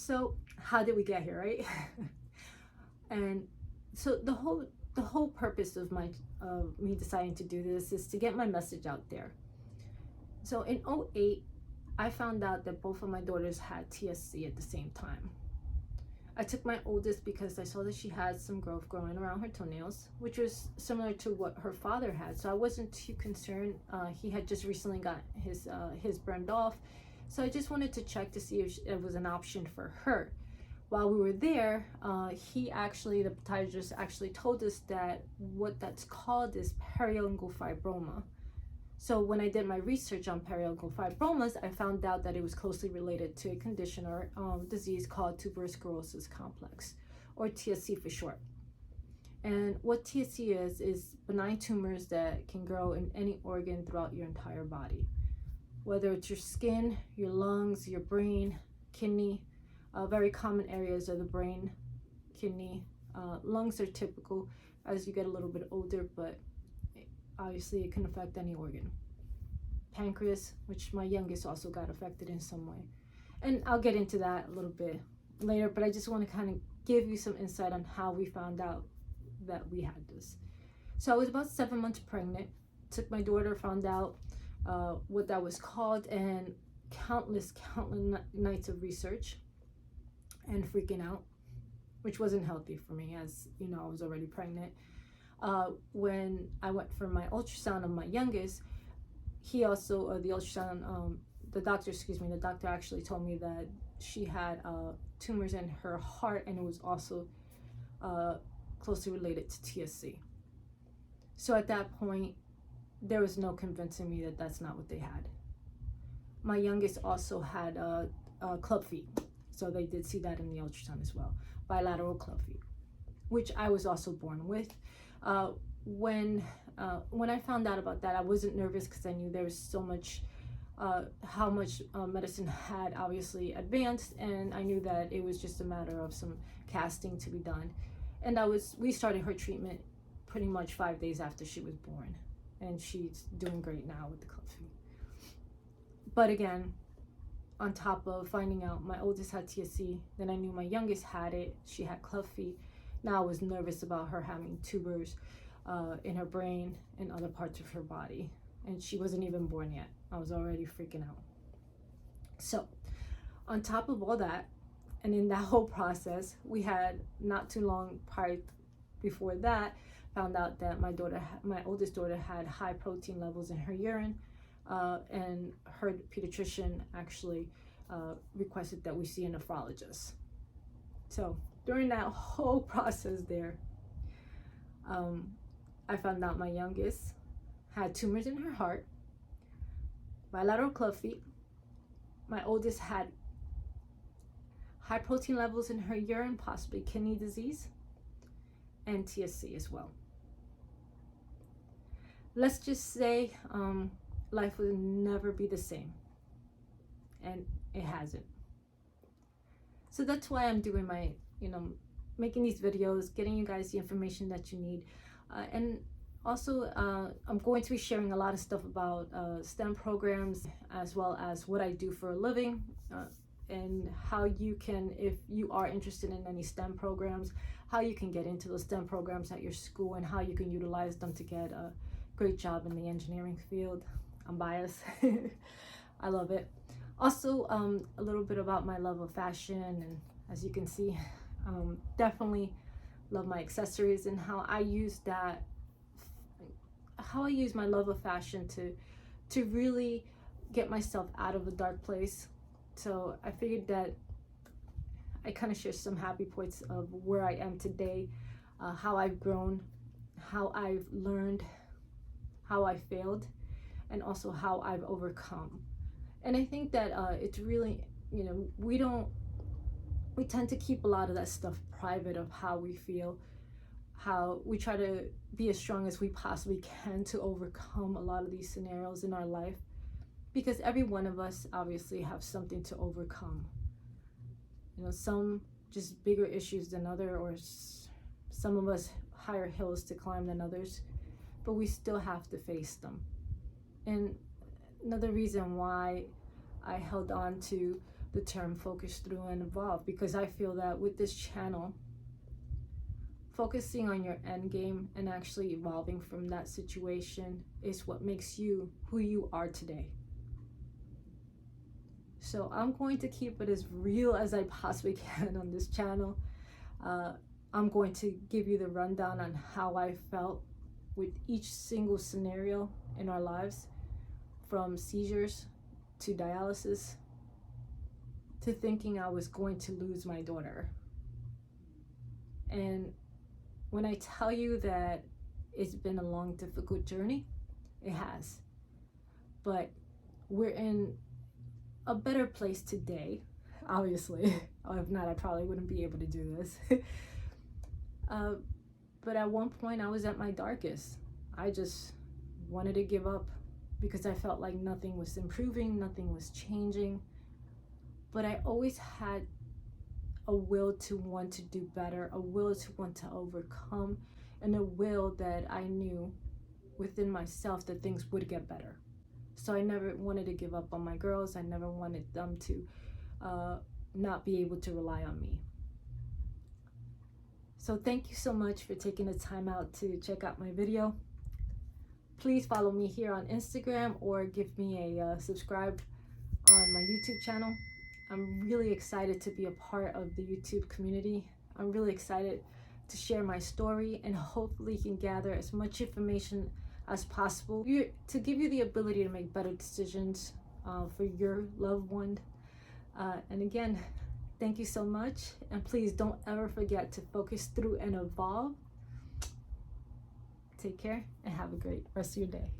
So how did we get here, right? And so the whole purpose of me deciding to do this is to get my message out there. So in '08, I found out that both of my daughters had TSC at the same time. I took my oldest because I saw that she had some growth growing around her toenails, which was similar to what her father had. So I wasn't too concerned. He had just recently got his burned off. So I just wanted to check to see if it was an option for her. While we were there, the podiatrist actually told us that what that's called is periungual fibroma. So when I did my research on periungual fibromas, I found out that it was closely related to a condition or disease called Tuberous sclerosis complex, or TSC for short. And what TSC is benign tumors that can grow in any organ throughout your entire body, whether it's your skin, your lungs, your brain, kidney. Very common areas are the brain, kidney, lungs are typical as you get a little bit older, but obviously it can affect any organ. Pancreas, which my youngest also got affected in some way. And I'll get into that a little bit later, but I just want to kind of give you some insight on how we found out that we had this. So I was about 7 months pregnant, took my daughter, found out what that was called, and countless nights of research and freaking out, which wasn't healthy for me, as you know, I was already pregnant. When I went for my ultrasound of my youngest, he also, the doctor actually told me that she had tumors in her heart, and it was also closely related to TSC. So at that point, there was no convincing me that that's not what they had. My youngest also had club feet, so they did see that in the ultrasound as well, bilateral club feet, which I was also born with. When I found out about that, I wasn't nervous because I knew there was so much, how much medicine had obviously advanced, and I knew that it was just a matter of some casting to be done. And we started her treatment pretty much 5 days after she was born, and she's doing great now with the club feet. But again, on top of finding out my oldest had TSC, then I knew my youngest had it. She had club feet. Now I was nervous about her having tubers in her brain and other parts of her body. And she wasn't even born yet. I was already freaking out. So on top of all that, and in that whole process, we had not too long before that, found out that my oldest daughter had high protein levels in her urine. And her pediatrician actually requested that we see a nephrologist. So during that whole process there, I found out my youngest had tumors in her heart, bilateral club feet. My oldest had high protein levels in her urine, possibly kidney disease, and TSC as well. Let's just say life will never be the same, and it hasn't. So that's why I'm doing my, making these videos, getting you guys the information that you need. And also, I'm going to be sharing a lot of stuff about STEM programs, as well as what I do for a living, and how you can, if you are interested in any STEM programs, how you can get into those STEM programs at your school, and how you can utilize them to get a great job in the engineering field. I'm biased. I love it. Also, a little bit about my love of fashion, and as you can see, definitely love my accessories and how I use my love of fashion to really get myself out of a dark place. So I figured that I kind of share some happy points of where I am today, how I've grown, how I've learned, how I failed, and also how I've overcome. And I think that it's really, we tend to keep a lot of that stuff private, of how we feel, how we try to be as strong as we possibly can to overcome a lot of these scenarios in our life, because every one of us obviously have something to overcome. Some just bigger issues than other, or some of us higher hills to climb than others, but we still have to face them. And another reason why I held on to the term focus through and evolve, because I feel that with this channel, focusing on your end game and actually evolving from that situation is what makes you who you are today. So I'm going to keep it as real as I possibly can on this channel. I'm going to give you the rundown on how I felt with each single scenario in our lives, from seizures to dialysis to thinking I was going to lose my daughter. And when I tell you that it's been a long, difficult journey, it has. But we're in a better place today, obviously. If not, I probably wouldn't be able to do this. But at one point, I was at my darkest. I just wanted to give up because I felt like nothing was improving, nothing was changing. But I always had a will to want to do better, a will to want to overcome, and a will that I knew within myself that things would get better. So I never wanted to give up on my girls. I never wanted them to not be able to rely on me. So thank you so much for taking the time out to check out my video. Please follow me here on Instagram or give me a subscribe on my YouTube channel. I'm really excited to be a part of the YouTube community. I'm really excited to share my story, and hopefully can gather as much information as possible to give you the ability to make better decisions for your loved one. And again, thank you so much, and please don't ever forget to focus through and evolve. Take care and have a great rest of your day.